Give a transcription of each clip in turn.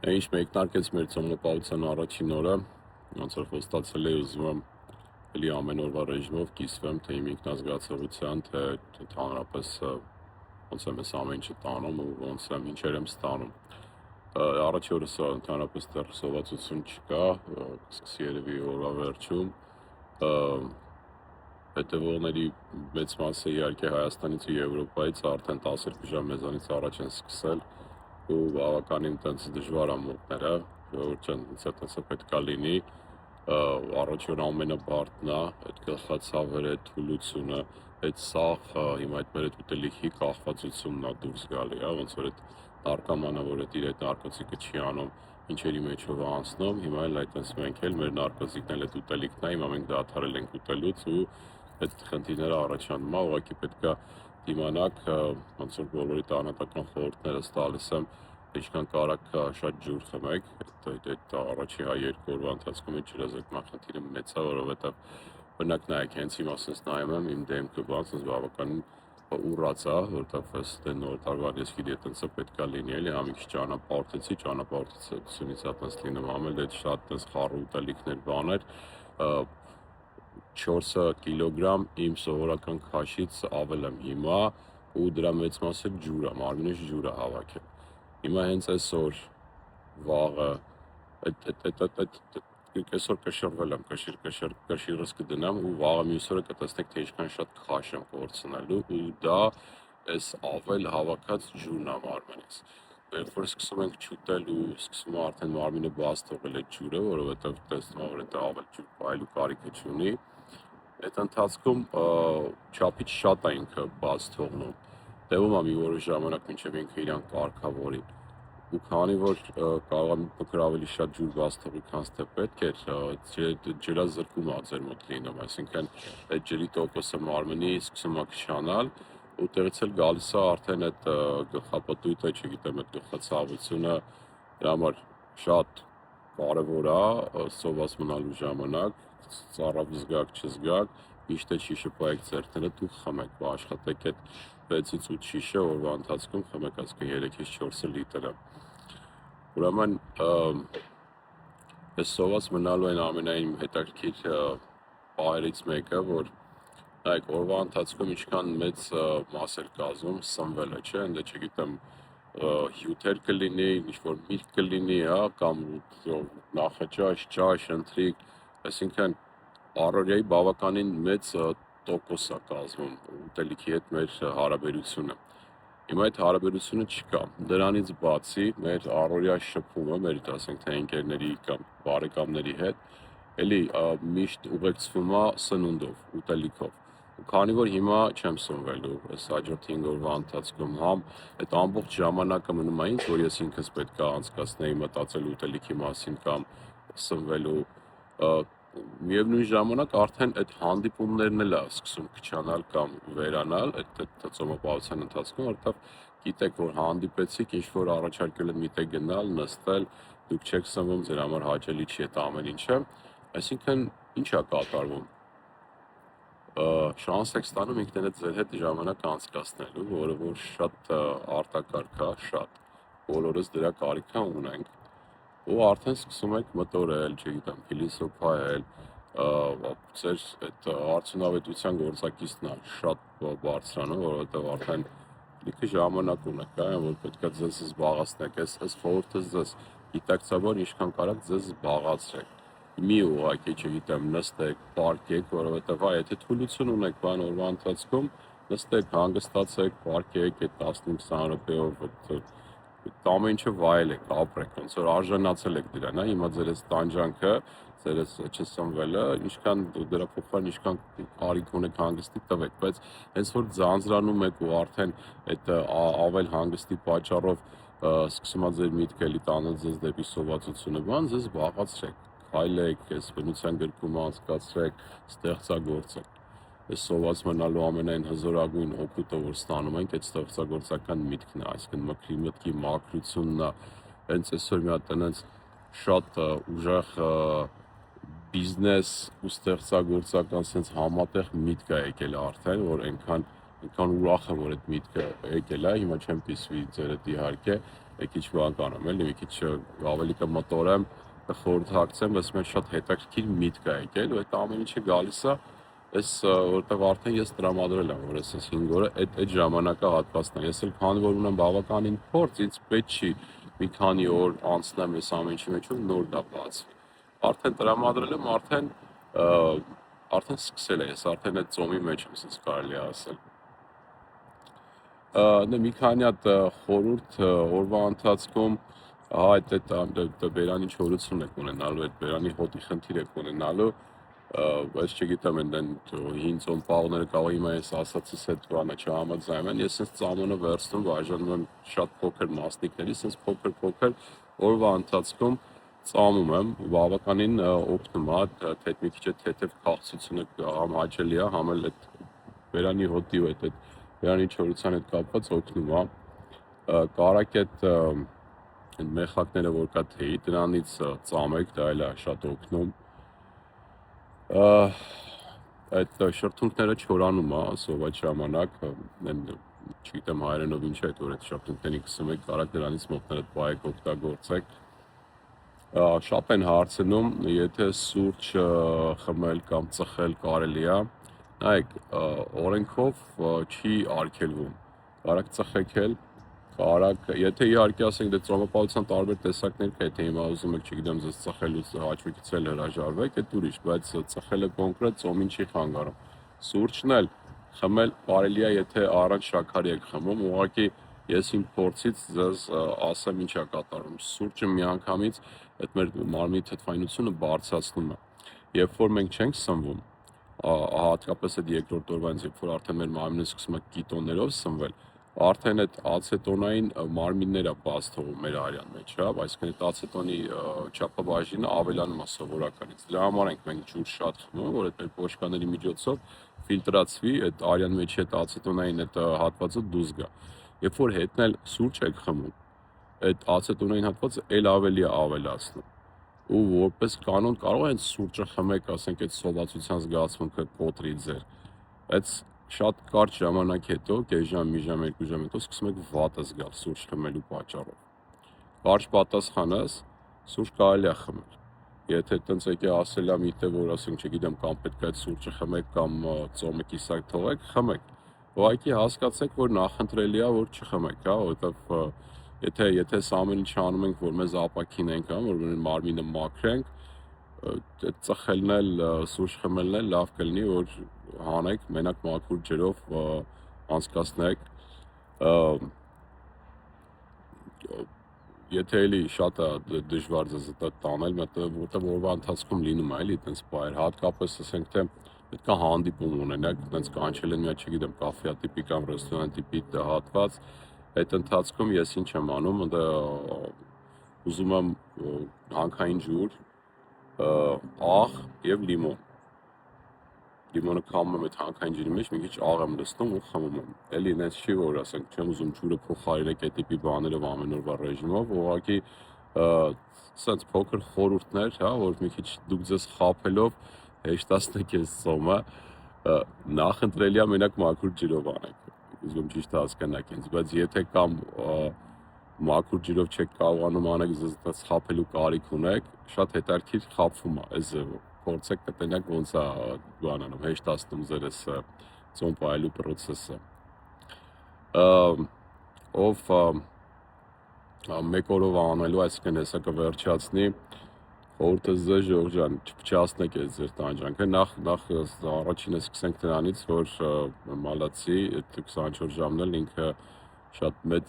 Ինչ մեկնարկեց մեր ծոմնապահության առաջին օրը, ոնց որ խոստացել էի, ուզում եմ էլի ամեն օրվա ռեժիմով կիսվեմ, թե իմ ինքնազգացողության, թե ընդհանրապես ոնց եմ ես ամեն ինչը տանում ու ոնց եմ ինչեր եմ ստանում։ Առաջի օրս ընդհանրապես դեռ սովածություն չկա, սկսի երևի օրվա վերջում։ Հետևողների մեծ մասը իհարկե Հայաստանից ու Եվրոպայից արդեն 12 ժամ մեզանից առաջ են սկսել ու բավականին տենց դժվար ամոթները, ժողովուրդ ջան, ինձ է պետքա լինի, առաջին ամենաբարդն է, այդ գլխացավերը, այդ թուլությունը, այդ սաղ, հիմա այդ մեր այդ ուտելիքի կախվածությունն է դուրս գալի, ոնց որ այդ նարկոմանը, որ այդ իր այդ նարկոտիկը չի անում, ինչերի մեջով է անցնում, հիմա էլ այդպես մենք էլ մեր նարկոտիկն էլ այդ ուտելիքն է, հիմա մենք դադարել ենք ուտելուց ու այդ խնդիրները առաջանում է, ուղղակի պետքա դիմանաք, ոնց որ բոլորի տանատական խորհուրդներս տալիս եմ, ինչքան կարաք շատ ջուր խմեք, այդ առաջի երկու օրվա ընթացքում այդ ջրազրկման խնդիրը մեծ է, որովհետև բնակ նայեք, հենց հիմա ասես նայում եմ իմ դեմքը բաց, ինձ բավականին ուռած է, որովհետև ըստ նոր տարվա ես գիտի այդպես պետքա լինի, էլի համ մի քիչ ճանապարհորդեցի, այդպես լինում, համ էլ այդ շատ այդպես խառը ուտելիքներ բաներ, 4 կիլոգրամ իմ սովորական քաշից ավել եմ հիմա ու դրա մեծ մասը ջուր է, մարմինս ջուր է հավաքել։ Հիմա հենց այսօր վաղը այսօր կշռվել եմ, կշիռս կդնեմ ու վաղը մյուս օրը կտեսնեք, թե ինչքան շատ քաշ եմ կորցնելու ու դա այս ավել հավաքած ջուրն է մարմինից։ Երբ որ սկսում ենք չուտել ու սկսում է արդեն մարմինը բաց թողել այդ ջուրը, որովհետև տեսնում եմ, որ դա ավել ջուր պահելու կարիքը չունի, այդ ընթացքում չափից շատ է ինքը բաց թողնում։ Տևում է մի որոշ ժամանակ մինչև ինքը իրան կարգավորի։ Ու քանի որ կարող է փոքր ավելի շատ ջուր բաց թողի, քան թե պետք էր, ջրազրկումը է ձեր մոտ լինում, այսինքն այդ ջրի տոկոսը մարմնի սկսում է քչանալ ու տեղից էլ գալիս է արդեն այդ գլխապտույտը, չգիտեմ, այդ գլխացավությունը, դրա համար շատ կարևոր է սոված մնալու ժամանակ, ծառավ զգաք, չզգաք, միշտ այդ շիշը պայեք ձեռքները դուք խմեք, աշխատեք այդ 6-ից 8 շիշը օրվա ընթացքում խմեք, այսինքն 3-ից 4 լիտրը։ Ուրեմն այս սոված մնալու այն ամենայն հետաքրքիր պահերից մեկը, որ նայեք օրվա ընթացքում ինչքան մեծ մաս էր կազմում սնվելը, չէ, ընդ չգիտեմ հյութեր կլինի, ինչ-որ միրգ կլինի, կամ նախաճաշ, ճաշ, ընթրիք, այսինքն առօրյայի բավականին մեծ տոկոս է կազմում ուտելիքի հետ մեր հարաբերությունը։ Հիմա այդ հարաբերությունը չկա, դրանից բացի մեր առօրյա շփումը, մեր ասենք թե ընկերների կամ բարեկամների հետ, էլի միշտ ուղեկցվում է սնունդով, ուտելիքով։ Ու քանի որ հիմա չեմ սնվելու, այս հաջորդ 5 օրվա ընթացքում համ այդ ամբողջ ժամանակը մնում է ինձ, որ ես ինքս պետք է անցկացնեի մտածել ուտելիքի մասին կամ սնվելու, միևնույն ժամանակ արդեն այդ հանդիպումներն էլ է սկսում քչանալ կամ վերանալ այդ ծոմապահության ընթացքում, որովհետև գիտեք, որ հանդիպեցիք, ինչ-որ առաջարկել են միտեղ գնալ, նստել, դուք չեք սնվում, ձեր համար հաճելի չի այդ ամեն ինչը, այսինքն ինչ է կատարվում։ Շանս եք ստանում ինքներդ ձեր հետ ժամանակ անցկացնելու, որը որ շատ արտակարգ է, շատ, բոլորս դրա կարիքը ունենք, ու արդեն սկսում եք մտորել, չգիտեմ, փիլիսոփայել, ձեր այդ արդյունավետության գործակիցն է շատ բարձրանում, որովհետև արդեն լիքը ժամանակ ունեք, որ պետք է ձեզ զբաղացնեք, այս խորհուրդս ձեզ գիտակցաբար ինչքան կարաք ձեզ զբաղացրեք, մի ուղղակի, չգիտեմ, նստեք, պարկեք, որովհետև եթե թուլություն ունեք բան օրվա ընթացքում, նստեք, հանգստացեք, պարկեք այդ 15-20 րոպեով ամեն ինչը վայելեք, ապրեք, ոնց որ արժանացել եք դրան, հիմա ձեր այս տանջանքը, ձեր այս չսնվելը, ինչքան դրա փոխարեն ինչքան կարիք ունեք հանգստի տվեք, բայց հենց որ ձանձրանում եք ու արդեն այդ ավել հանգստի պատճառով սկսում է ձեր միտքը էլի տանել ձեզ դեպի սովածությունը, բան ձեզ զբաղացրեք, քայլեք, այս բնության գրկում անցկացրեք, ստեղծագործեք։ Այս սոված մնալու ամենայն հզորագույն օգուտը, որ ստանում ենք, այդ ստեղծագործական միտքն է, այսինքն մկրի մտքի մաքրությունն է, հենց այսօր մի հատ տնենց շատ ուժեղ բիզնես ու ստեղծագործական sense համատեղ միտք է եկել արդեն, որ այնքան ուրախ եմ, որ այդ միտքը եկել է, հիմա չեմ կիսվի ձեր հետ իհարկե, մի քիչ բան կանեմ, էլի մի քիչ ավելի կմտորեմ, կխորհրդակցեմ, բայց մենք շատ հետաքրքիր միտք է եկել, ու այդ ամեն ինչը գալիս է այս որտեղ արդեն ես տրամադրել եմ, որ ես 5 օրը այդ ժամանակահատվածն է։ Ես էլ քանի որ ունեմ բավականին փորձ, ինձ պետք չի մի քանի օր անցնեմ այս ամեն ինչի մեջ ու նոր դա բացվի։ Արդեն տրամադրել եմ, արդեն սկսել է, ես արդեն այդ ծոմի մեջ եմ, ասես կարելի է ասել։ Մի քանի հատ խորհուրդ օրվա ընթացքում այդ բերանի չորություն եք ունենալու, այդ բերանի հոտի խնդիր եք ունենալու, բայց չգիտեմ են հին ծոմ պաղները կարող հիմա ես ասացիս այդ բանը չհամաձայնեն, ես sense ծամոնը վերցնում, բաժանում եմ շատ փոքր մասնիկների, sense փոքր օրվա ընթացքում ծամում եմ, բավականին օգնում է, թե մի քիչ թեթև քաղցությունը համ հաճելի է, համ էլ այդ բերանի հոտի ու այդ բերանի չորության հետ կապված օգնում է։ Կարակ այդ մեխակները որ կա թեյի, դրանից ծամեք, դա էլ է շատ օգնում։ Այդ շրթունքները չորանում է սոված ժամանակ, չգիտեմ հայերենով ինչ է այդ որ այդ շրթունքներին կսում եք, կարակ դրանից մոտներդ պայեք օգտագործեք։ Շատ են հարցնում, եթե սուրճ խմել կամ ծխել կարելի է, նայեք, օրենքով չի արգելվում, կարակ ծխեք էլ, կարակ, եթե իհարկե ասենք դե ծոմապահության տարբեր տեսակներ կա, եթե հիմա ուզում եք, չգիտեմ, ձեզ ծխելուց հաճույքից էլ հրաժարվեք, այդ ուրիշ, բայց ծխելը կոնկրետ ծոմին չի խանգարում։ Սուրճն էլ խմել կարելի է, եթե առանց շաքարի եք խմում, ուղղակի ես իմ փորձից ձեզ ասեմ ինչ է կատարում։ Սուրճը միանգամից այդ մեր մարմնի թթվայնությունը բարձրացնում է։ Երբ որ մենք չենք սնվում, հատկապես այդ երկրորդ օրվանից, երբ որ արդեն մեր մարմինը սկսում է կետոններով սնվել, արդեն այդ ացետոնային մարմինները բաց թողում մեր արյան մեջ, հա, այսինքն այդ ացետոնի չափաբաժինը ավելանում է սովորականից։ Դրա համար ենք մենք ջուր շատ խմում, որ այդ մեր բոշկաների միջոցով ֆիլտրացվի այդ արյան մեջի այդ ացետոնային այդ հատվածը դուրս գա։ Երբ որ հետնել սուրճ եք խմում, այդ ացետոնային հատվածը էլ ավելի է ավելացնում։ Ու որպես կանոն կարող են սուրճը խմեք, ասենք այդ սովածության զգացմունքը կոտրի ձեր, բայց շատ կարճ ժամանակ հետո, կես ժամ, մի ժամ, 2 ժամ հետո սկսում եք վատը զգալ սուրճ խմելու պատճառով։ Կարճ պատասխանս սուրճ կարելի է խմել։ Եթե տենց եկե ասել եմ իտե որ ասենք չգիտեմ կամ պետք է այդ սուրճը խմեք կամ ծոմը կիսակ թողեք, խմեք։ Ուղղակի հասկացեք, որ նախընտրելի է որ չխմեք, հա, որովհետև եթե սա ամեն ինչ անում ենք, որ մեզ ապակինենք, որ մեր մարմինը մաքրենք, այդ ծխելն էլ, սուրճ խմելն էլ լավ կլինի, որ հանեք, մենակ մաքուր ջրով անցկացնեք։ Եթե էլի շատ է դժվար ձեզ դա տանել, որտեղ օրվա ընթացքում լինում է էլի այդպես բայր, հատկապես ասենք թե պետք է հանդիպում ունենաք, այդպես կանչել են մի հատ, չգիտեմ, կաֆեա տիպի կամ ռեստորան տիպի հատված, այդ ընթացքում ես ինչ եմ անում, ուզում եմ հանքային ջուր, աղ եւ լիմոն։ Լիմոնը քամում եմ այդ հանքային ջրի մեջ, մի քիչ աղ եմ լցնում ու խմում եմ։ Էլի ինձ չի որ ասենք չեմ ուզում ջուրը փոխարինեք այդ տիպի բաներով ամեն օրվա ռեժիմով, ուղղակի սենց փոքր խորհուրդներ, հա, որ մի քիչ դուք ձեզ խաբելով հեշտացնեք այս ծոմը, նախընտրելի է մենակ մաքուր ջրով անեք։ Ուզում ճիշտ հասկանաք ինձ, բայց եթե կամ մաքուր ջրով չեք կարողանում անել, ձեզ դա խաբելու կարիք ունեք, շատ հետաքրքիր խաբվում է այս ձևով։ Փորձեք կտենակ ոնց է բանանում, հեշտացնում ձեր այս ծոմ պահելու process-ը։ Ով մեկ օրով անելու, այսինքն հեսա կվերջացնի, խորհուրդս ձեզ Ժորժ ջան, չփչացնեք այս ձեր տանջանքը, նախ առաջինը սկսենք նրանից, որ մալացի, այդ 24 ժամն էլ ինքը շատ մեծ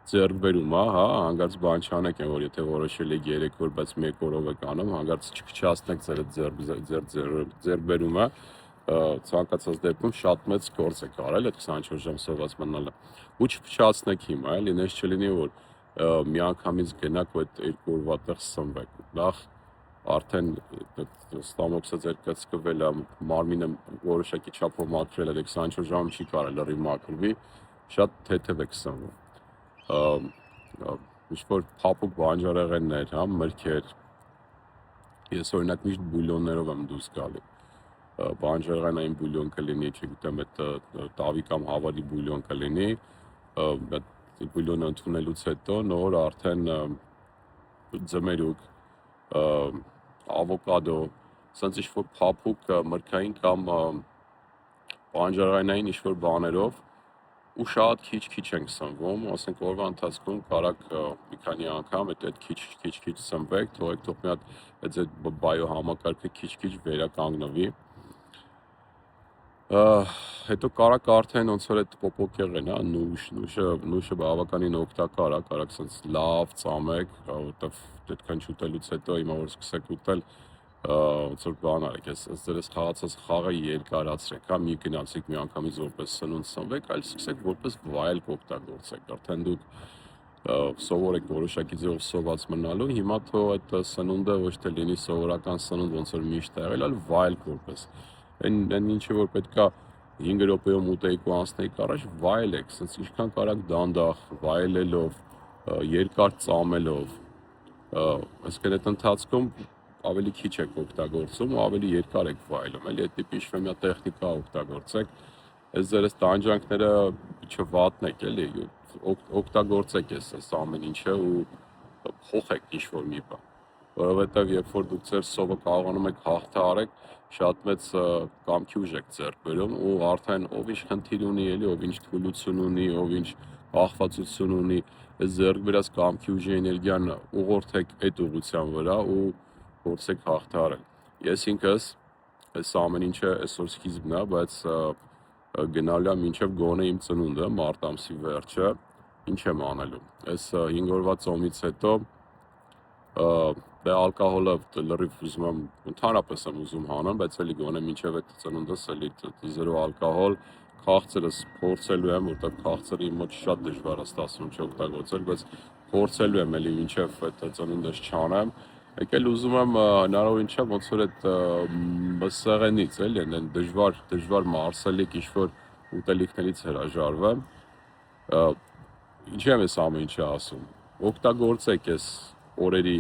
ձեռքբերում է, հա, հանկարծ բան չանեք են, որ եթե որոշել եք 3 օր, բայց 1 օրով եք անում, հանկարծ չփչացնեք ձեր ձեռքբերումը, ցանկացած դեպքում շատ մեծ գործ եք արել այդ 24 ժամ սոված մնալը։ Ու չփչացնեք հիմա, էլի, նես չլինի որ միանգամից գնաք ու այդ 2 օրվա տեղ սնվեք։ Նախ արդեն ստամոքսը ձեր կծկվել է, մարմինը որոշակի չափով մաքրել է, 24 ժամում չի կարել լրիվ մաքրվի, շատ թեթև եք սնվում։ Ինչ-որ փափուկ բանջարեղեններ, հա, մրգեր, ես օրինակ միշտ բուլյոններով եմ դուրս գալու, բանջարեղենային բուլյոն կլինի, չգիտեմ, այդ տավի կամ հավարի բուլյոն կլինի, Տիպուլյոնը ընդունելուց հետո նոր արդեն ձմերուկ, ավոկադո, սենց ինչ-որ փափուկ մրգային կամ բանջարեղենային ինչ-որ բաներով ու շատ քիչ ենք սնվում, ասենք օրվա ընթացքում կարակ մի քանի անգամ այդ քիչ սնվեք, թող մի հատ այդ բայո համակարգը քիչ վերականգնվի։ Հետո կարակ արդեն ոնց որ այդ պոպոկեղեն, նուշը բավականին օգտակար է, կարակ սենց լավ ծամեք, որովհետև այդքան չուտելուց հետո հիմա որ սկսեք ուտել, ոնց որ բան արեք, ես ձեր խաղացած խաղը երկարացրեք, հա, մի գնացիք մի անգամից որպես սնունդ սնվեք, այլ սկսեք որպես վայելք օգտագործեք, արդեն դուք սովորեք որոշակի ձևով սոված մնալու, հիմա թող այդ սնունդը ոչ թե լինի սովորական սնունդ, ոնց որ միշտ եղել, այլ վայելք որպես Այն ինչը որ պետքա 5 րոպեում ուտեիք ու անցնեիք առաջ վայելեք, սենց ինչքան կարակ դանդաղ վայելելով, երկար ծամելով, այսինքն այդ ընթացքում ավելի քիչ եք օգտագործում ու ավելի երկար եք վայելում, էլի այդ տիպի ինչ-որ մի տեխնիկա օգտագործեք, այս ձեր տանջանքները չվատնեք, էլի օգտագործեք այս ամեն ինչը ու փոխեք ինչ-որ մի բան, որովհետև երբ որ դուք ձեր սովը կարողանում եք հաղթահարեք, շատ մեծ կամքի ուժ եք ձեռք բերում ու արդեն ով ինչ խնդիր ունի, էլի ով ինչ թուլություն ունի, ով ինչ կախվածություն ունի, այս ձեռք բերած կամքի ուժի էներգիան ուղղորդեք այդ ուղղության վրա ու փորձեք հաղթահարել։ Ես ինքս այս ամեն ինչը այսօր սկիզբն է, բայց գնալու եմ մինչև գոնե իմ ծնունդը, մարտ ամսի վերջը, ինչ եմ անելու։ Այս 5 օրվա ծոմից հետո դե ալկոհոլը լրիվ ուզում եմ, ընդհանրապես եմ ուզում հանեմ, բայց էլի գոնե մինչև այդ ծնունդս էլի զերո ալկոհոլ, քաղցրս փորձելու եմ, որտեղ քաղցրը իմ մոտ շատ դժվար է ստացվում չօգտագործել, բայց փորձելու եմ էլի մինչև այդ ծնունդս չանեմ։ Եկել ուզում եմ հնարավոր ինչա ոնց որ այդ մսեղենից էլի այն դժվար մարսելիք ինչ-որ ուտելիքներից հրաժարվեմ։ Ինչի եմ այս ամեն ինչը ասում։ Օգտագործեք այս օրերի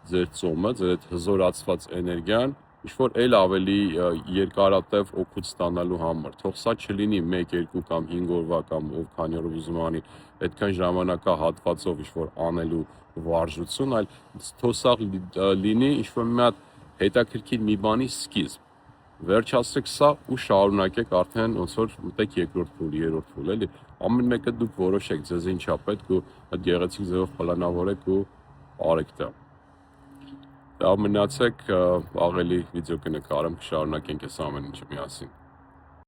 ձեր ծոմը, ձեր այդ հզորացված էներգիան ինչ-որ էլ ավելի երկարատև օգուտ ստանալու համար։ Թող սա չլինի 1, 2 կամ 5 օրվա կամ ով քանի օրով ուզում անի այդքան ժամանակահատվածով ինչ-որ անելու վարժություն, այլ թող սա լինի ինչ-որ մի հատ հետաքրքիր մի բանի սկիզբ։ Վերջացրեք սա ու շարունակեք արդեն ոնց որ մտեք երկրորդ փուլ, երրորդ փուլ, էլի։ Ամեն մեկը դուք որոշեք, ձեզ ինչա պետք ու այդ գեղեցիկ ձևով պլանավորեք ու արեք դա։ Դա մնացեք, աղելի վիդեո կնկարեմ, կշարունակենք այս ամեն ինչը միասին։